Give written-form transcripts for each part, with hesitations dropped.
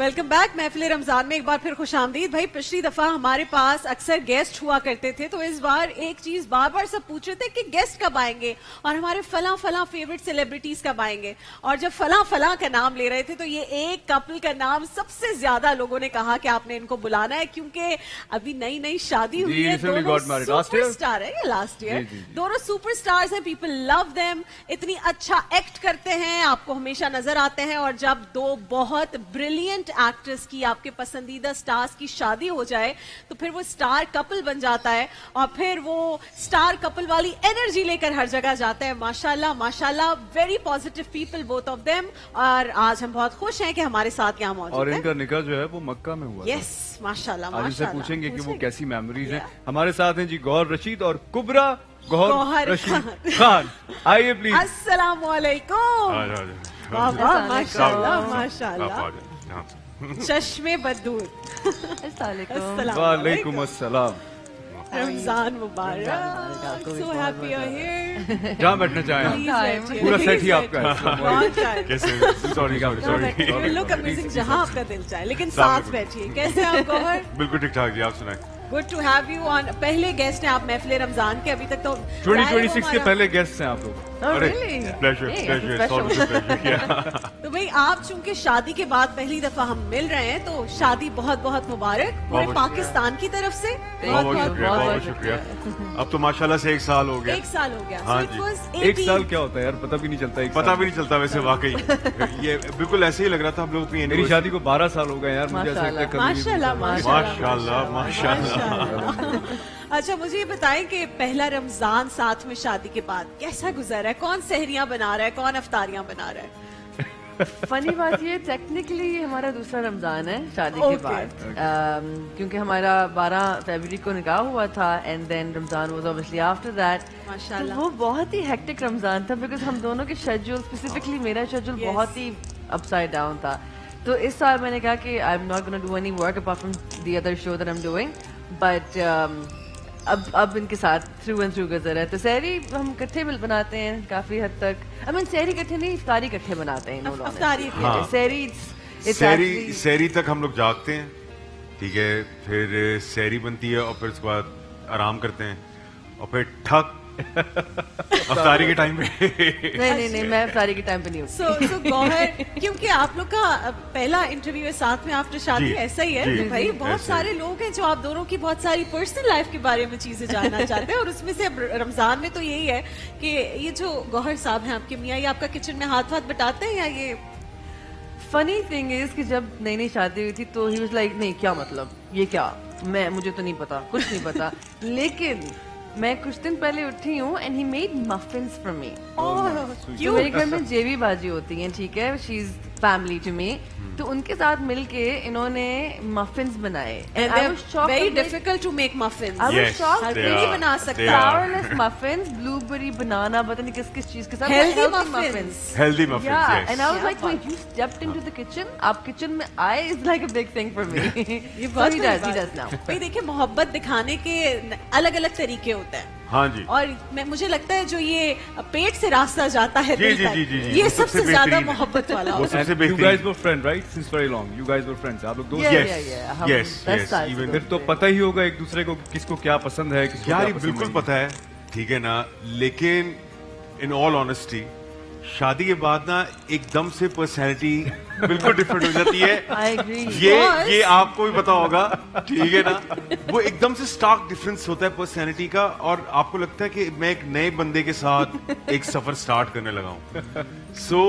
Welcome back. महफिल रमजान में एक बार फिर खुश आमदीद। भाई पिछली दफा हमारे पास अक्सर गेस्ट हुआ करते थे, तो इस बार एक चीज बार बार सब पूछ रहे थे कि गेस्ट कब आएंगे और हमारे फला फला फेवरेट सेलिब्रिटीज कब आएंगे। और जब फला फला का नाम ले रहे थे तो ये एक कपल का नाम सबसे ज्यादा लोगों ने कहा कि आपने इनको बुलाना है, क्योंकि अभी नई नई शादी हुई है। दोनों सुपरस्टार है, ये लास्ट ईयर दोनों सुपरस्टार्स हैं। पीपल लव देम, इतनी अच्छा एक्ट करते हैं, आपको हमेशा नजर आते हैं। और जब दो बहुत ब्रिलियंट एक्ट्रेस की, आपके पसंदीदा स्टार्स की शादी हो जाए तो फिर वो स्टार कपल बन जाता है और फिर वो स्टार कपल वाली एनर्जी लेकर हर जगह जाता है। माशाल्लाह माशाल्लाह, very positive people both of them. और आज हम बहुत खुश हैं कि हमारे साथ यहाँ मौजूद और हैं। इनका निकाह जो है वो मक्का में हुआ। यस माशाल्लाह आज इनसे माशाल्लाह। पूछेंगे कि वो कैसी मेमोरीज हैं। हमारे साथ हैं जी गौहर रशीद और कुबरा गौहर रशीद खान। आइए प्लीज। अस्सलाम वालेकुम। वाह वाह, माशाल्लाह माशाल्लाह, चश्मे बदूर। वालेकुम अस्सलाम। रमजान मुबारक। So happy you are here. जहाँ बैठना चाहें, पूरा सेट ही आपका है। कैसे? Sorry sorry. लुक अमेजिंग, जहाँ आपका दिल चाहे, लेकिन साथ बैठिए। कैसे आप गौहर? बिल्कुल ठीक ठाक जी, आप सुनाएं। Good to have you on. पहले गेस्ट हैं आप महफिल रमजान के, अभी तक तो 2026 के पहले गेस्ट हैं आप लोग। अरे प्लेजर तो भाई आप चूंकि शादी के बाद पहली दफा हम मिल रहे हैं, तो शादी बहुत बहुत मुबारक पूरे पाकिस्तान की तरफ से। बहुत शुक्रिया। अब तो माशाल्लाह से 1 साल हो गया। 1 साल हो गया। हाँ So it जी। was 1 साल क्या होता है यार, पता भी नहीं चलता। पता भी नहीं चलता वैसे, वाकई ये बिल्कुल ऐसे ही लग रहा था। हम लोग अपनी मेरी शादी को 12 साल हो गए यार, मुझे ऐसा लगता है कभी नहीं माशाल्लाह माशाल्लाह माशाल्लाह। अच्छा मुझे ये बताएं कि पहला रमजान साथ में शादी के बाद कैसा गुजरा है? कौन सहरियां बना रहा है, कौन अफ्तारियां बना रहा है? फनी बात ये, टेक्निकली हमारा दूसरा रमजान है शादी के Okay. बाद, क्योंकि हमारा 12 फरवरी को निकाह हुआ था and then Ramzan was obviously after that. तो माशाल्लाह। वो बहुत ही हेक्टिक रमजान था, बिकॉज हम दोनों के शेड्यूल, स्पेसिफिकली मेरा शेड्यूल Yes. बहुत ही अपसाइड डाउन था। तो इस साल मैंने कहा कि I am not gonna do any work apart from the other show that I am doing, but अब इनके साथ थ्रू एंड थ्रू गुजर है। तो सहरी हम इकट्ठे मिल बनाते हैं काफी हद तक। आई मीन सहरी इकट्ठे नहीं, इफ्तारी इकट्ठे बनाते हैं। अफ्तारी हाँ। सहरी सहरी तक हम लोग जागते हैं, ठीक है, फिर सहरी बनती है और फिर उसके बाद आराम करते हैं और फिर ठक अफ्तारी के टाइम पे। नहीं, मैं इफ्तारी के टाइम पे नहीं उठती। सो गौहर, क्योंकि आप लोग का पहला इंटरव्यू है साथ में आफ्टर शादी, जी, ऐसा ही है जी, कि भाई बहुत ऐसे सारे लोग हैं जो आप दोनों की बहुत सारी पर्सनल लाइफ के बारे में चीजें जानना चाहते हैं। और उसमें से अब रमजान में तो यही है कि ये जो गौहर साहब हैं आपके मियाँ, ये आपका किचन में हाथ बटाते हैं या ये? फनी थिंग इज कि जब नई नई शादी हुई थी तो ही वाज लाइक, नहीं क्या मतलब, ये क्या, मुझे तो नहीं पता, कुछ नहीं पता। लेकिन मैं कुछ दिन पहले उठी हूँ and he made muffins for me. जो मेरे घर में जेवी बाजी होती हैं, ठीक है, she is family to me, तो उनके साथ मिलके इन्होंने मफिन्स बनाए And they're very difficult to make muffins. I was Yes, shocked. they हर कोई नहीं are. बना सकता। They are. Sourless muffins, blueberry, banana, पता नहीं किस किस चीज के साथ। Healthy Healthy muffins. Healthy muffins, Yeah, yes. and I was क्या like, wait, you stepped into the kitchen? आप kitchen में आए is like a big thing for me. ये So बहुत he बड़ी does, he बात does now. है। भाई देखिए, मोहब्बत दिखाने के अलग अलग तरीके होते हैं। हाँ जी। और मुझे लगता है जो ये पेट से रास्ता जाता है जी, दिल जी, तक, जी, जी, जी, ये वो सबसे सबसे ज्यादा बेहतरीन है। मोहब्बत वाला वो होता है। सबसे You बेहतरीन। guys were friends, right? Since very long. You guys were friends. आप लोग दोस्त Yeah, हैं? yeah, yeah. हम Yes, 10 yes, साल से even दोस्त फिर तो हैं। पता ही होगा एक दूसरे को किसको क्या पसंद है, किसको यार क्या ये पसंद बिल्कुल नहीं। पता है, ठीक है ना, लेकिन इन ऑल ऑनेस्टी शादी के बाद ना एकदम से पर्सनैलिटी बिल्कुल डिफरेंट हो जाती है। I agree. ये आपको भी पता होगा, ठीक है ना, वो एकदम से स्टार्क डिफरेंस होता है पर्सनैलिटी का, और आपको लगता है कि मैं एक नए बंदे के साथ एक सफर स्टार्ट करने लगा हूँ। सो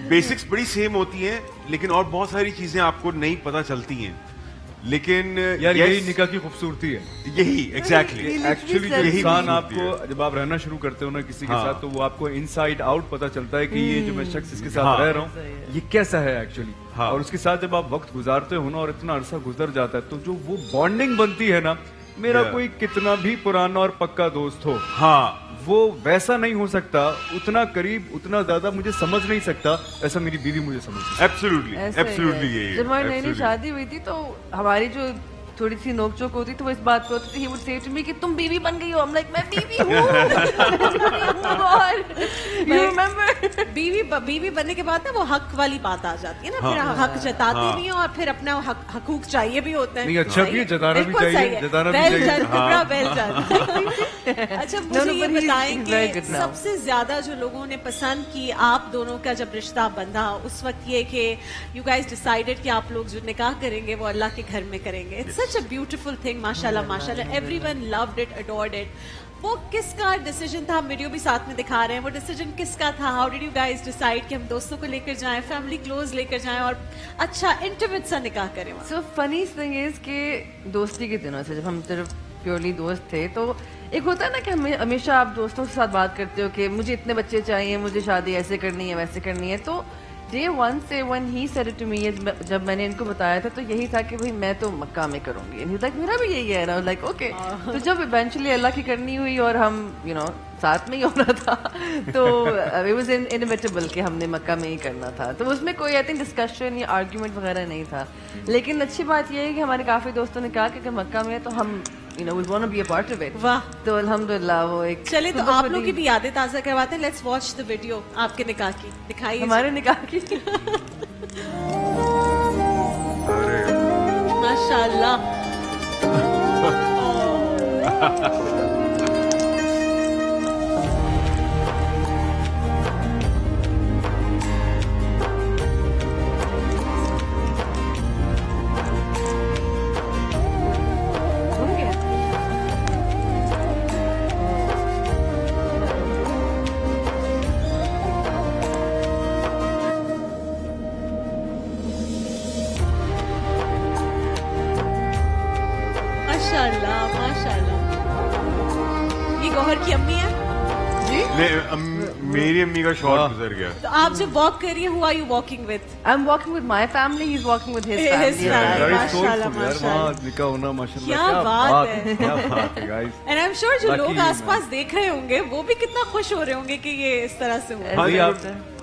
बेसिक्स बड़ी सेम होती हैं, लेकिन और बहुत सारी चीजें आपको नहीं पता चलती हैं। लेकिन यार yes, यही निकाह की खूबसूरती है। यही एग्जैक्टली एक्चुअली जो यही इंसान खूबसूरती आपको जब आप रहना शुरू करते हो ना किसी के हाँ। साथ, तो वो आपको इनसाइड आउट पता चलता है कि ये जो मैं शख्स इसके साथ हाँ। रह रहा हूँ ये कैसा है एक्चुअली। हाँ। और उसके साथ जब आप वक्त गुजारते हो ना और इतना अरसा गुजर जाता है, तो जो वो बॉन्डिंग बनती है ना, मेरा Yeah. कोई कितना भी पुराना और पक्का दोस्त हो, हाँ, वो वैसा नहीं हो सकता, उतना करीब, उतना ज्यादा मुझे समझ नहीं सकता ऐसा मेरी बीवी मुझे समझ। एब्सोल्युटली ऐसा ही एब्सोल्युटली है। यही जब हमारी नई नई absolutely. शादी हुई थी तो हमारी जो थोड़ी सी नोकझोंक होती तो वो इस बात पे होती थी, he would say to me कि तुम बीवी बन गई हो। I'm like, मैं बीवी हूँ। और you remember? बीवी बनने के बाद ना वो हक वाली बात आ जाती है ना, फिर हक जताते नहीं हो और फिर अपना हकूक चाहिए भी होते हैं. नहीं, अच्छा भी है, जताना भी बिल्कुल चाहिए, सही है. जताना भी Well चाहिए. done, कुबरा, well done. अच्छा मुझे ये but he's बताएं very कि good now. सबसे ज्यादा जो लोगों ने पसंद की आप दोनों का जब रिश्ता बंधा उस वक्त ये कि यू गाइस डिसाइडेड कि आप लोग जो निकाह करेंगे वो अल्लाह के घर में करेंगे. It's such a beautiful thing, माशाल्लाह माशाल्लाह. Everyone loved it, adored it. वो किसका डिसीजन था? हम वीडियो भी साथ में दिखा रहे हैं. वो डिसीजन किसका था? How did you guys decide कि हम दोस्तों को लेकर जाएं, फैमिली क्लोज लेकर जाएं और अच्छा इंटीमेट सा निकाह करें? सो फनी थिंग इज कि दोस्ती के दिनों से जब हम सिर्फ प्योरली दोस्त थे तो एक होता है ना कि हमें हमेशा आप दोस्तों के साथ बात करते हो कि मुझे इतने बच्चे चाहिए, मुझे शादी ऐसे करनी है वैसे करनी है. तो डे वन से when he said it to me, जब मैंने इनको बताया था तो यही था कि भाई मैं तो मक्का में करूंगी. एंड ही लाइक मेरा भी यही है ना, लाइक ओके. तो जब इवेंचुअली अल्लाह की करनी हुई और हम यू नो साथ में ही होना था तो इट वाज इनएविटेबल कि हमने मक्का में ही करना था. तो उसमें कोई आई थिंक डिस्कशन या आर्ग्यूमेंट वगैरह नहीं था. लेकिन अच्छी बात यह है कि हमारे काफी दोस्तों ने कहा कि अगर मक्का में है तो हम you know we want to be a part of it. वाह. तो अल्हम्दुलिल्लाह वो एक चले तो आप लोग की भी यादें ताज़ा करवाते हैं. लेट्स वॉच द वीडियो आपके निकाह की. दिखाइए हमारे निकाह की. माशाल्लाह. सुन गए? माशाल्लाह माशाल्लाह. ये गौहर की अम्मी है. मेरी अम्मी का शॉट गुजर गया. तो आप जब वॉक कर रही है, who are you walking with? I'm walking with my family, he's walking with his His family. family. Very माशाल्लाह, soulful यार, माशाल्लाह. वहाँ निकाह होना माशाल्लाह. क्या बात है. क्या बात है guys. And I am sure जो Lucky लोग you, आसपास देख रहे होंगे वो भी कितना खुश हो रहे होंगे कि ये इस तरह से हुआ. भाई आप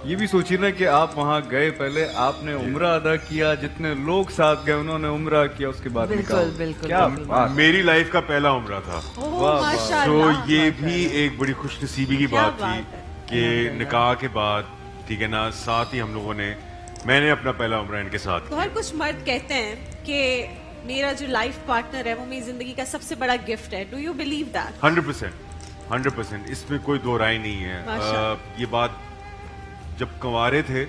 ये भी सोचिए ना कि आप वहाँ गए, पहले आपने उम्रा अदा किया, जितने लोग साथ गए उन्होंने उम्रा किया, उसके बाद बिल्कुल, निकाह. बिल्कुल, क्या बिल्कुल. बात. मेरी लाइफ का पहला उम्रा था. ओह वाह, वाह. तो माशाल्लाह. ये भी एक बड़ी खुशनसीबी की क्या बात थी बात है. कि निकाह के बाद ठीक है ना, साथ ही हम लोगों ने, मैंने अपना पहला उम्रा इनके साथ तो हर कुछ मर्द कहते हैं कि मेरा जो लाइफ पार्टनर है वो मेरी जिंदगी का सबसे बड़ा गिफ्ट है. Do you believe that? 100%. इसमें कोई दो राय नहीं है. माशाल्लाह. ये बात जब कंवारे थे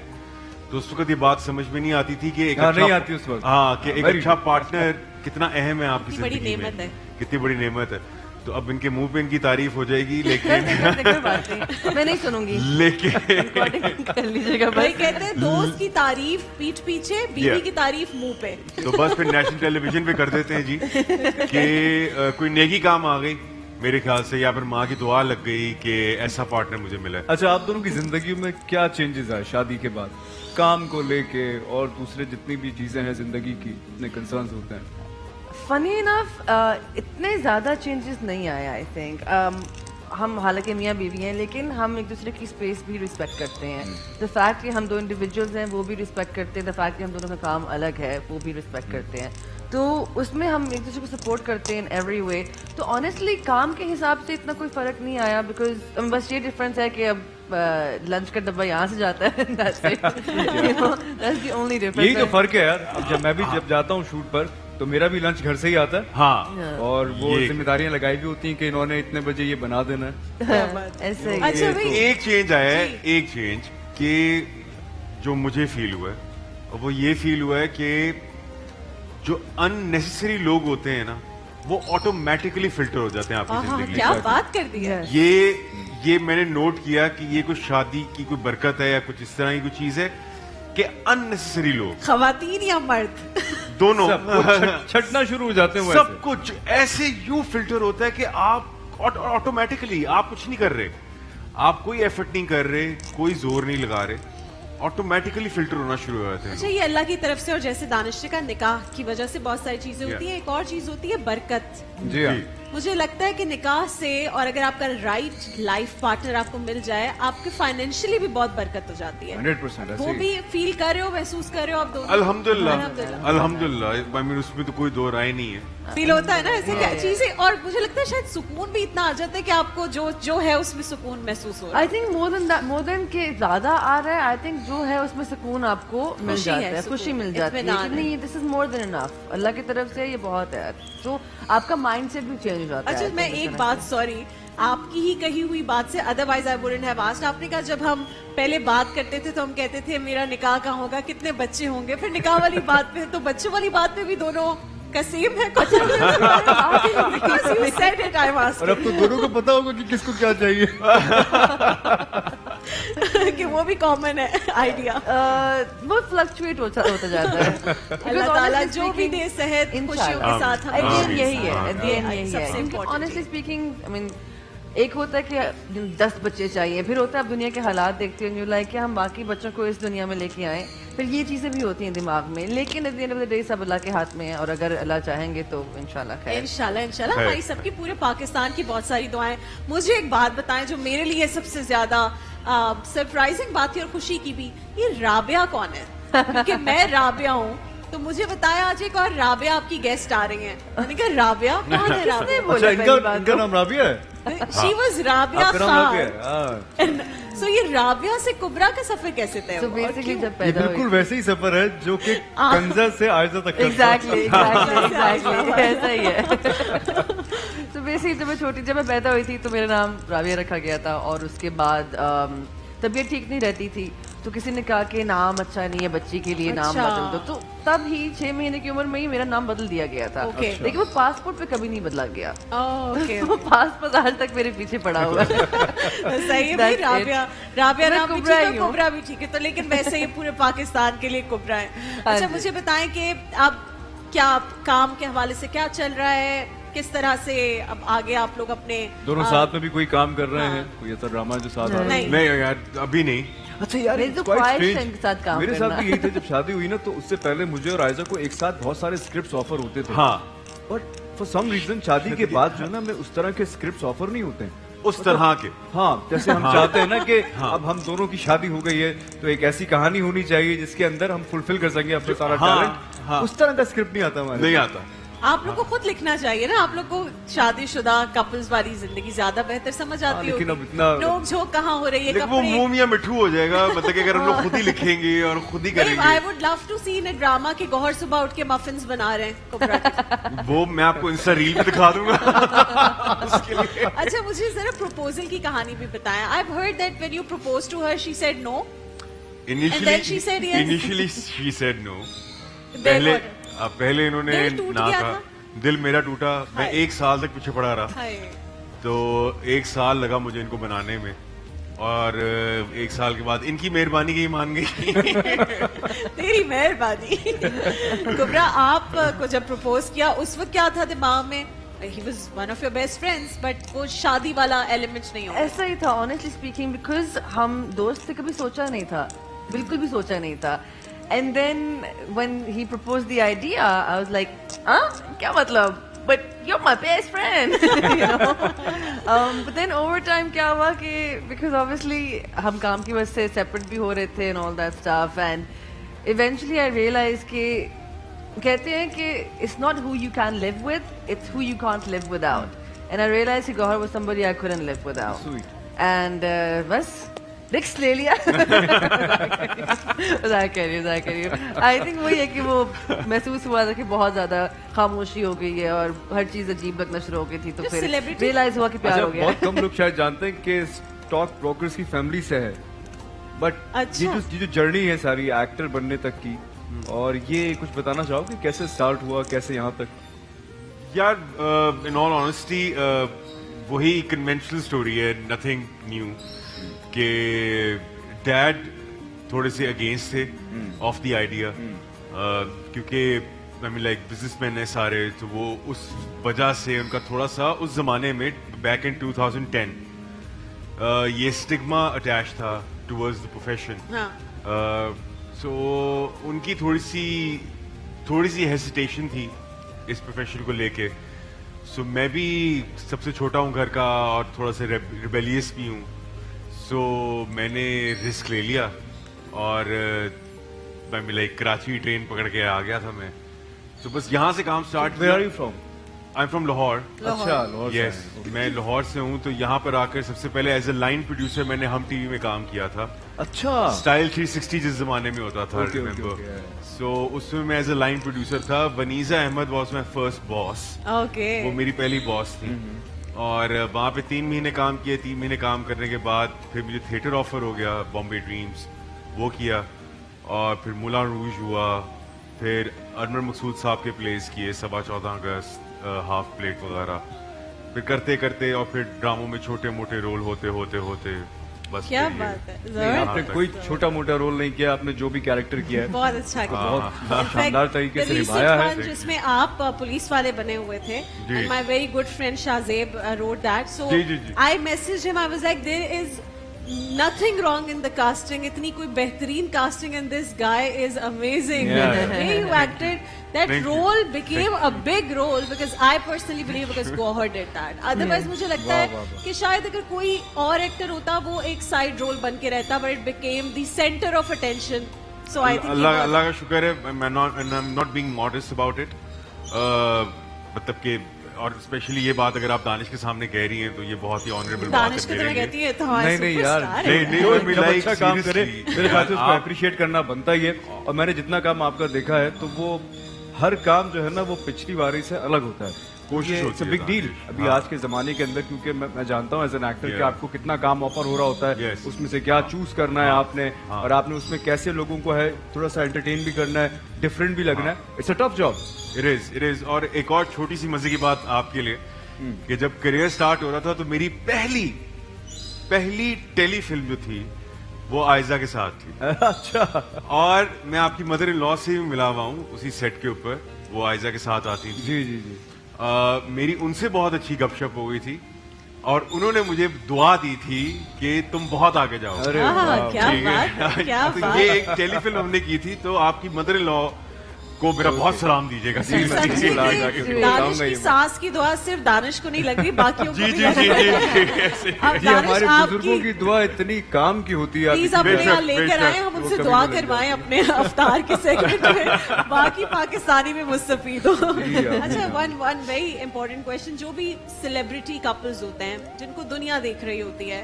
तो उस वक्त ये बात समझ में नहीं आती थी कि एक हाँ, नहीं आती उस वक्त. हाँ, कि एक Very अच्छा good. पार्टनर कितना अहम है आपकी कितनी बड़ी जिंदगी नेमत में, है. कितनी बड़ी नेमत है. तो अब इनके मुंह पे इनकी तारीफ हो जाएगी, लेकिन कोई बात नहीं, मैं नहीं सुनूंगी. लेकिन रिकॉर्डिंग कर लीजिएगा भाई बस. कहते हैं दोस्त की तारीफ पीठ पीछे, बीवी Yeah. की तारीफ मुंह पे. तो बस फिर नेशनल टेलीविजन पे कर देते हैं जी कि कोई नेकी काम आ गई मेरे ख्याल से, या फिर माँ की दुआ लग गई कि ऐसा पार्टनर मुझे मिला है. अच्छा, आप दोनों की जिंदगी में क्या चेंजेस आए शादी के बाद, काम को लेके और दूसरे जितनी भी चीजें हैं जिंदगी की, इतने कंसर्न्स होते हैं? फनी इनफ इतने ज़्यादा चेंजेस नहीं आए आई थिंक. हम हालांकि मियाँ बीवी हैं लेकिन हम एक दूसरे की स्पेस भी रिस्पेक्ट करते हैं. द फैक्ट कि हम दो इंडिविजुअल्स हैं वो भी रिस्पेक्ट करते हैं. द फैक्ट कि हम दोनों का काम अलग है वो भी रिस्पेक्ट करते हैं. तो उसमें हम एक दूसरे को सपोर्ट करते हैं इन एवरी वे. तो ऑनेस्टली काम के हिसाब से इतना कोई फ़र्क नहीं आया, बिकॉज बस ये डिफरेंस है कि अब लंच का डब्बा यहाँ से जाता है. That's it. You know, that's the only difference. यही तो फर्क है यार. अब जब मैं भी जब जाता हूँ शूट पर तो मेरा भी लंच घर से ही आता है. हाँ, और वो ये- जिम्मेदारियां लगाई भी होती हैं कि इन्होंने इतने बजे ये बना देना है. ऐसे ही. अच्छा भाई एक चेंज आया है, एक चेंज कि जो मुझे फील हुआ है, और वो ये फील हुआ है कि जो अननेसेसरी लोग होते हैं ना, वो ऑटोमेटिकली फिल्टर हो जाते हैं आपकी आहा, जिंदगी क्या से. बात कर दी है. ये मैंने नोट किया कि ये कुछ शादी की कोई बरकत है या कुछ इस तरह की कुछ चीज है कि अननेसेसरी लोग खवातीन या मर्द दोनों सबको छटना शुरू हो जाते हैं वो सब ऐसे. कुछ ऐसे यूं फिल्टर होता है कि आप ऑटोमेटिकली आप कुछ नहीं कर रहे, आप कोई एफर्ट नहीं कर रहे, कोई जोर नहीं लगा रहे, ऑटोमेटिकली फिल्टर होना शुरू हो जाते हैं. अच्छा, ये अल्लाह की तरफ से, और जैसे दानिश का निकाह की वजह से बहुत सारी चीजें होती हैं. एक और चीज होती है बरकत. जी हाँ. मुझे लगता है कि निकाह से, और अगर आपका राइट लाइफ पार्टनर आपको मिल जाए, आपके फाइनेंशियली भी बहुत बरकत हो जाती है. 100% वो ऐसे भी फील कर रहे हो, महसूस कर रहे हो आप दोनों? अल्हम्दुलिल्लाह. आई मीन उसमें तो कोई दो राय नहीं है. फील होता है ना ऐसे क्या चीजें, और मुझे लगता है शायद सुकून भी इतना आ जाता है कि आपको जो है उसमें सुकून महसूस हो रहा है. आई थिंक मोर देन के ज्यादा आ रहा है. आई थिंक जो है उसमें सुकून आपको मिल खुशी जाता है, है, खुशी मिल जाती है. इत्मीनान नहीं, this is more than enough. Allah की तरफ से ये बहुत है. तो आपका माइंड सेट भी चेंज हो जाता है. अच्छा, मैं एक बात, सॉरी, आपकी ही कही हुई बात से, otherwise I wouldn't have asked. आपने कहा जब हम पहले बात करते थे तो हम कहते थे मेरा निकाह कहाँ होगा, कितने बच्चे होंगे. फिर निकाह वाली बात पे, तो बच्चों वाली बात पे भी दोनों कसीम है. कुछ because you said it, I'm asking. और अब तो दोनों को पता होगा कि किसको क्या चाहिए. कि वो भी कॉमन है आइडिया. वो फ्लक्चुएट होता जाता है. अल्लाह ताला जो भी दे सेहत खुशियों के साथ एट द एंड यही है. हाँ, एट द एंड यही सबसे है. important honestly speaking, I mean, एक होता है कि 10 बच्चे चाहिए, फिर होता है आप दुनिया के हालात देखते हो, यू लाइक कि हम बाकी बच्चों को इस दुनिया में लेके आए. फिर ये चीजें भी होती हैं दिमाग में, लेकिन at the end of the day सब अल्लाह के हाथ में है. और अगर अल्लाह चाहेंगे तो इंशाल्लाह खैर. इंशाल्लाह हमारी सबकी, पूरे पाकिस्तान की बहुत सारी दुआएं. मुझे एक बात बताएं जो मेरे लिए सबसे ज्यादा सरप्राइजिंग बात थी और खुशी की भी, ये राबिया कौन है? क्योंकि मैं राबिया हूँ, तो मुझे बताया आज एक और राबिया आपकी गेस्ट आ रही हैं. मैंने कहा राबिया कौन है? राबिया अच्छा, इनका नाम राबिया है. शी वाज राबिया आपका नाम राबिया है. खान. हाँ. सो ये राबिया से कुबरा का सफर कैसे तय So हुआ? और basically क्यों? जब ये पैदा बिल्कुल हुई. वैसे ही सफर है जो कि कंजा से आयजा तक का था. एग्जैक्टली ऐसा ही है. तो बेसिकली जब मैं पैदा हुई थी तो मेरा नाम राबिया रखा गया था. और उसके बाद तबीयत ठीक नहीं रहती थी, तो किसी ने कहा कि नाम अच्छा नहीं है बच्ची के लिए, नाम अच्छा. बदल दो. तो तब ही 6 महीने की उम्र में ही मेरा नाम बदल दिया गया था. Okay. लेकिन वो पासपोर्ट पे कभी नहीं बदला गया. ओके. वो पासपोर्ट आज तक मेरे पीछे पड़ा हुआ है. सही है भाई. That's it. राबिया मैं नाम भी कुबरा ठीक ही है, हूँ. कुबरा भी ठीक है. तो लेकिन वैसे ही पूरे पाकिस्तान के लिए कुबरा है. हाँ अच्छा, जी. मुझे बताएं कि अब क्या काम के हवाले से क्या चल रहा है, किस तरह से अब आगे आप लोग अपने दोनों साथ में भी कोई काम कर रहे हैं, कोई ऐसा ड्रामा जो साथ आ रहा है. नहीं. नहीं यार, अभी नहीं. अच्छा यार, मेरी तो it's quite ख्वाहिश है strange. इनके साथ काम मेरे करना. साथ भी यही था. जब शादी हुई ना तो उससे पहले मुझे और आयजा को एक साथ बहुत सारे स्क्रिप्ट्स ऑफर होते थे. हाँ, बट फॉर सम रीजन शादी के बाद जो है ना, हमें उस तरह के स्क्रिप्ट्स ऑफर नहीं होते हैं. उस तरह के. हाँ, जैसे हम चाहते हैं ना कि अब हम दोनों की शादी हो गई है तो एक ऐसी कहानी होनी चाहिए जिसके अंदर हम फुलफिल कर सकें अपना सारा हाँ, टैलेंट. हाँ. उस तरह का स्क्रिप्ट नहीं आता हमारे. नहीं आता. आप लोग को खुद लिखना चाहिए ना. आप लोग को शादीशुदा कपल्स वाली जिंदगी ज्यादा बेहतर समझ आती लेकिन अब होगी. इतना- नोक झोंक कहाँ हो रही है, लेकिन वो कपड़े. मुंह मियां मिठू हो जाएगा. मतलब कि अगर हम लोग खुद ही लिखेंगे और खुद ही आई करेंगे, would love to see in a drama कि गौहर सुबह उठ के मफिन्स बना रहे हैं कुबरा के. वो मैं आपको इंस्टा रील पे दिखा दूंगा. उसके लिए अच्छा, मुझे जरा प्रपोजल की कहानी भी बताएं. I have heard that when you propose to her she said no. then she said yes. Initially she said no. Then पहले इन्होंने दिल टूट ना गया कहा. था? दिल मेरा टूटा. मैं हाय. 1 साल तक पीछे पड़ा रहा. हाय. तो 1 साल लगा मुझे इनको बनाने में. और 1 साल के बाद इनकी मेहरबानी की मान गई. तेरी मेहरबानी. कुबरा, आप को जब प्रपोज किया उस वक्त क्या था दिमाग में? He was one of your best friends, but वो शादी वाला एलिमेंट नहीं होगा. ऐसा ही था ऑनेस्टली स्पीकिंग, बिकॉज हम दोस्त थे, कभी सोचा नहीं था, बिल्कुल भी सोचा नहीं था. And then when he propose the idea I was like, क्या मतलब, but you are my best friend, you know. But then over time क्या हुआ कि बिकॉज ऑब्वियसली हम काम की वजह से सेपरेट भी हो रहे थे and all that stuff, and eventually I realize कि कहते हैं कि it's not who you can live with, it's who you can't live without. And I realize कि Gauhar was somebody I couldn't live without. Sweet. And बस risks ले लिया. I think वही है कि वो महसूस हुआ था कि बहुत ज्यादा खामोशी हो गई है और हर चीज अजीब लगना शुरू हो गई थी, तो जो फिर celebrity- रियलाइज हुआ कि प्यार अच्छा, हो गया. बहुत कम लोग शायद जानते हैं कि स्टॉक ब्रोकर्स की फैमिली से है. बट अच्छा. ये जो जर्नी है सारी एक्टर बनने तक की, और ये कुछ बताना चाहोगे कैसे स्टार्ट हुआ, कैसे यहाँ तक? यार, इन ऑल ऑनेस्टी वही कन्वेंशनल स्टोरी है, नथिंग न्यू. कि डैड थोड़े से अगेंस्ट थे ऑफ द आइडिया, क्योंकि आई मीन लाइक बिजनेसमैन है सारे, तो वो उस वजह से उनका थोड़ा सा उस जमाने में बैक इन 2010 ये स्टिग्मा अटैच था टुवर्ड्स द प्रोफेशन. हाँ. सो उनकी थोड़ी सी हेसिटेशन थी इस प्रोफेशन को लेके. सो मैं भी सबसे छोटा हूँ घर का और थोड़ा सा रिबेलियस भी हूँ. सो मैंने रिस्क ले लिया और मैं लाइक कराची ट्रेन पकड़ के आ गया था मैं. तो बस यहाँ से काम start Where are you from? I am from Lahore. अच्छा, लाहौर से यस, हैं. Okay. मैं लाहौर से हूँ. तो यहाँ पर आकर सबसे पहले एज ए लाइन प्रोड्यूसर मैंने हम टीवी में काम किया था. अच्छा. स्टाइल 360 जिस जमाने में होता था, Okay, okay, remember. okay. So उसमें मैं एज ए लाइन प्रोड्यूसर था. Vaneeza Ahmad was my first boss. Okay. वो मेरी पहली बॉस थी. और वहाँ पे 3 महीने काम किए. 3 महीने काम करने के बाद फिर मुझे थिएटर ऑफर हो गया, बॉम्बे ड्रीम्स. वो किया और फिर मुलान रूज हुआ. फिर अनवर मकसूद साहब के प्लेस किए, 14.15 अगस्त, हाफ प्लेट वगैरह. फिर करते करते और फिर ड्रामों में छोटे मोटे रोल होते बस. क्या फिर ये- बात है. नहीं, जबरदस्त. आपने कोई छोटा मोटा रोल नहीं किया. आपने जो भी कैरेक्टर किया है बहुत अच्छा किया. बहुत शानदार तरीके से The निभाया recent है. one जिसमें आप पुलिस वाले बने हुए थे. जी. And my very good friend Shahzeb wrote that. So ji, ji, ji. I messaged him. I was like, there is nothing wrong in the casting. इतनी कोई बेहतरीन casting and this guy is amazing. Yeah. The way you acted, that Thank you. role became a big role because I personally believe because Gauhar did that. Otherwise मुझे लगता वाह, है वाह, वाह. कि शायद अगर कोई और एक्टर होता वो एक साइड रोल बन के रहता, but it became the center of attention. So I think अल्लाह का शुक्र है. मैं not being modest about it. मतलब कि और स्पेशली ये बात अगर आप दानिश के सामने कह रही हैं तो ये बहुत ही ऑनरेबल बात दानिश है को तो मेरे मैं लिए. कहती है तो हमारा नहीं यार, superstar है. नहीं, जो I mean, जब like, अच्छा काम करे seriously. मेरे ख्याल से उसको आप- अप्रिशिएट करना बनता ही है. और मैंने जितना काम आपका देखा है तो वो हर काम जो है ना वो पिछली बारी से अलग होता है. कोशिश होती है बिग डील दानिश. अभी हाँ. आज के जमाने के अंदर, क्योंकि मैं जानता हूँ एज एन एक्टर कि Yeah. आपको कितना काम ऑफर हो रहा होता है. Yes. उसमें से क्या चूज करना है आपने, हाँ. और आपने उसमें कैसे लोगों को है थोड़ा सा एंटरटेन भी करना है, डिफरेंट भी लगना है. It's a tough job. It is. और एक और छोटी सी मजे की बात आपके लिए कि जब करियर स्टार्ट हो रहा था तो मेरी पहली टेलीफिल्म जो थी वो आयजा के साथ थी. अच्छा. और मैं आपकी मदर इन लॉ से भी मिला हुआ हूँ उसी सेट के ऊपर. वो आयजा के साथ आती थी. जी जी जी. मेरी उनसे बहुत अच्छी गपशप हो गई थी और उन्होंने मुझे दुआ दी थी कि तुम बहुत आगे जाओ. अरे हाँ, वाह. क्या ठीक है? बात है, क्या तो बात. ये एक टेलीफिल्म हमने की थी. तो आपकी मदर इन लॉ को मेरा बहुत सलाम दीजिएगा. जी, मैं सच्ची बिल्कुल आज थी, जाके दानिश बताऊंगा की ये सास की दुआ सिर्फ दानिश को नहीं लग रही, बाकियों को जी भी जी लग जी रही है. जी ऐसे. अब ये दानिश हमारे बुजुर्गों आपकी की दुआ इतनी काम की होती है. प्लीज आप अपने बेशक, यहाँ लेकर बेशक. आए, हम वो उनसे कभी दुआ भी लग करवाएं जाए. अपने अफ्तार के सेगमेंट में. बाकी पाकिस्तानी में मुस्तफीद हो. आप अच्छा, वन वेरी इंपॉर्टेंट क्वेश्चन. जो भी सेलिब्रिटी कपल्स होते हैं जिनको दुनिया देख रही होती है,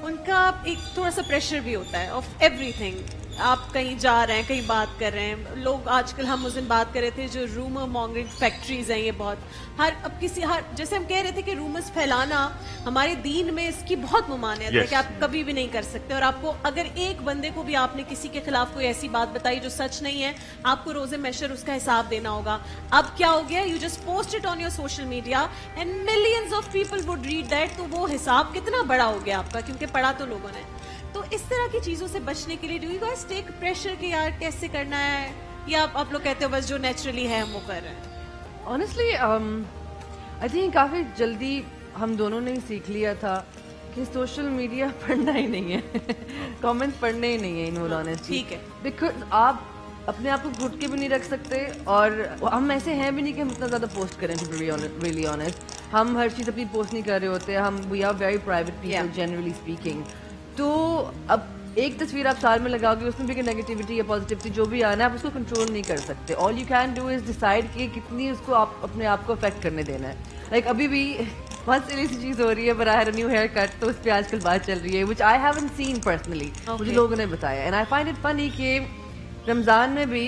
उनका एक थोड़ा सा प्रेशर भी होता है ऑफ एवरीथिंग. आप कहीं जा रहे हैं, कहीं बात कर रहे हैं, लोग आजकल हम उस दिन बात कर रहे थे जो रूमर मॉन्गरिंग फैक्ट्रीज हैं, ये बहुत हर जैसे हम कह रहे थे कि रूमर्स फैलाना हमारे दीन में इसकी बहुत ममानियत है Yes. कि आप कभी भी नहीं कर सकते. और आपको अगर एक बंदे को भी आपने किसी के खिलाफ कोई ऐसी बात बताई जो सच नहीं है, आपको रोजे मैशर उसका हिसाब देना होगा. अब क्या हो गया, you just post it on your social media and millions of people would read that. तो वो हिसाब कितना बड़ा हो गया आपका, क्योंकि पढ़ा तो लोगों ने. तो इस तरह की चीजों से बचने के लिए do you guys take pressure कि यार कैसे करना है, या आप लोग कहते हो बस जो नेचुरली है हम वो कर रहे हैं? ऑनेस्टली आई थिंक काफ़ी जल्दी हम दोनों ने ही सीख लिया था कि सोशल मीडिया पढ़ना ही नहीं है. कमेंट्स पढ़ने ही नहीं है इन ऑल ऑनेस्टी. ठीक है. बिकॉज आप अपने आप को घुट के भी नहीं रख सकते और हम ऐसे हैं भी नहीं कि हम इतना ज़्यादा पोस्ट करें. टू बी रियली ऑनेस्ट, हम हर चीज़ अपनी पोस्ट नहीं कर रहे होते. हम we are very private people Yeah. Generally speaking. तो अब एक तस्वीर आप साल में लगाओगे, उसमें भी नेगेटिविटी या पॉजिटिविटी जो भी आना है आप उसको कंट्रोल नहीं कर सकते. All you can do is decide कि कितनी उसको आप अपने आप को अफेक्ट करने देना है. लाइक अभी भी बहुत सिली सी चीज़ हो रही है, but I had a new haircut, तो उस पर आजकल बात चल रही है which I haven't seen personally. मुझे लोगों ने बताया and I find it funny कि रमज़ान में भी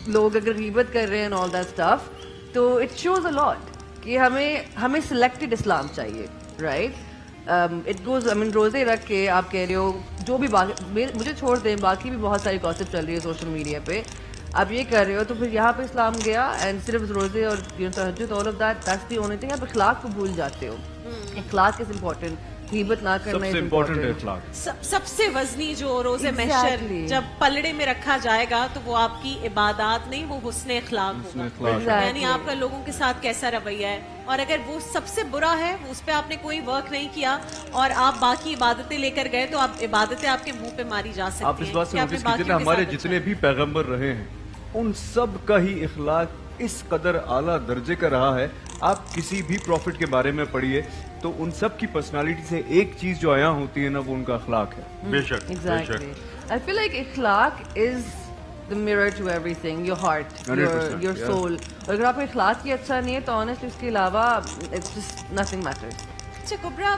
लोग अगर गीबत कर रहे हैं एंड ऑल दैट स्टफ, तो इट शोज अ लॉट कि हमें सिलेक्टेड इस्लाम चाहिए. Right. It goes I mean रोज़े रख के आप कह रहे हो जो भी मुझे छोड़ दें, बाकी भी बहुत सारी गॉसिप चल रही है सोशल मीडिया पे, आप ये कर रहे हो तो फिर यहाँ पे इस्लाम गया एंड सिर्फ रोज़े और तहज्जुद all of that's the only thing. आप अखलाक को भूल जाते हो. अखलाक इज इम्पॉर्टेंट. गीबत ना करना सबसे is इम्पोर्टेंट है important. अखलाक. सबसे वजनी जो रोजे Exactly. महशर जब पलड़े में रखा जाएगा तो वो आपकी इबादत नहीं, वो हुस्न अखलाक हुस्न होगा. अखलाक. Exactly. यानी आपका लोगों के साथ कैसा रवैया है, और अगर वो सबसे बुरा है, उस पर आपने कोई वर्क नहीं किया और आप बाकी इबादतें लेकर गए, तो आप इबादतें आपके मुंह पे मारी जा सकती हैं. आप इस बात से कि आपने नोटिस कीजिए ना, बाकियों के हमारे साथ जितने अच्छा भी पैगंबर रहे हैं उन सब का ही इखलाक इस कदर आला दर्जे का रहा है. आप किसी भी प्रॉफिट के बारे में पढ़िए तो उन सब की पर्सनालिटी से एक चीज जो आया होती है ना, वो उनका अखलाक है. बेशक Exactly. बेशक. I feel like ikhlaq is the mirror to everything. Your heart, 100%, your yeah. soul. और अगर आपका इखलाक ही अच्छा नहीं है तो honestly उसके अलावा it's just nothing matters. अच्छा कुबरा,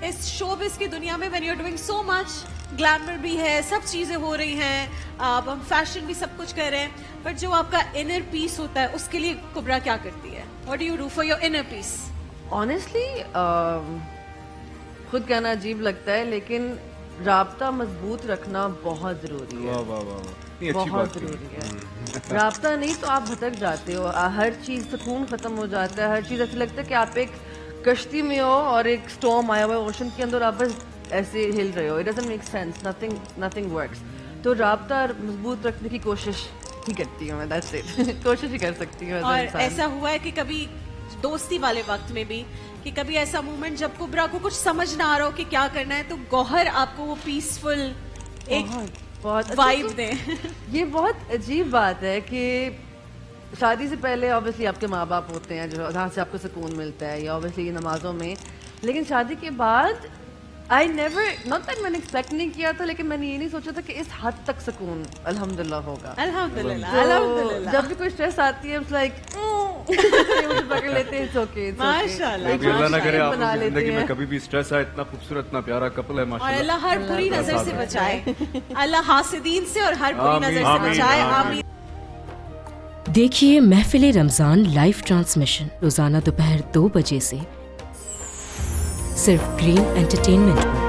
इस शोबिस की दुनिया में when you're doing so much, glamour भी है, सब चीजें हो रही हैं, अब हम फैशन भी सब कुछ कर रहे हैं, बट जो आपका इनर पीस होता है उसके लिए कुबरा क्या करती है? What do you do for your inner peace? Honestly, खुद कहना अजीब लगता है लेकिन राब्ता मजबूत रखना बहुत जरूरी है. वाह वाह वाह वाह, इतनी अच्छी बहुत बात की. जरूरी है. राब्ता नहीं तो आप भटक जाते हो, हर चीज सुकून खत्म हो जाता है, हर चीज ऐसे लगता है कि आप एक कश्ती में हो और एक स्टॉर्म आया हुआ है ओशन के अंदर, आप बस ऐसे हिल रहे हो. It doesn't make sense, nothing works. तो राब्ता मजबूत रखने की कोशिश ही करती हूँ मैं, दैट्स इट. कोशिश ही कर सकती हूँ as a और इंसान. ऐसा हुआ है कि कभी दोस्ती वाले वक्त में भी कि कभी ऐसा मोमेंट जब कुबरा को कुछ समझ ना आ रहा हो कि क्या करना है, तो गौहर आपको वो पीसफुल एक बहुत वाइब दे. ये बहुत अजीब बात है कि शादी से पहले ऑब्वियसली आपके माँ बाप होते हैं जो जहाँ से आपको सुकून मिलता है, या ऑब्वियसली नमाजों में, लेकिन शादी के बाद आई नेवर, नॉट दैट मैंने एक्सपेक्ट नहीं किया था, लेकिन मैंने ये नहीं सोचा था कि इस हद तक सुकून अल्हम्दुलिल्लाह होगा. अल्हम्दुलिल्लाह, तो अल्हम्दुलिल्लाह. जब भी कोई स्ट्रेस आती है लाइक मुझे पकड़ लेते हैं, it's okay, it's okay. माशाल्लाह, अभी अल्लाह ना करे बना आपकी लेते जिंदगी में हैं. कभी भी स्ट्रेस आए. इतना खूबसूरत, इतना प्यारा कपल है और माशाल्लाह. अल्लाह हर बुरी नजर से बचाए, अल्लाह हासिदीन से और हर बुरी आमीन, नजर से आमीन, बचाए. आमीन. आमीन. देखिए महफिल रमजान लाइव ट्रांसमिशन रोजाना दोपहर 2 बजे से सिर्फ ग्रीन एंटरटेनमेंट पर.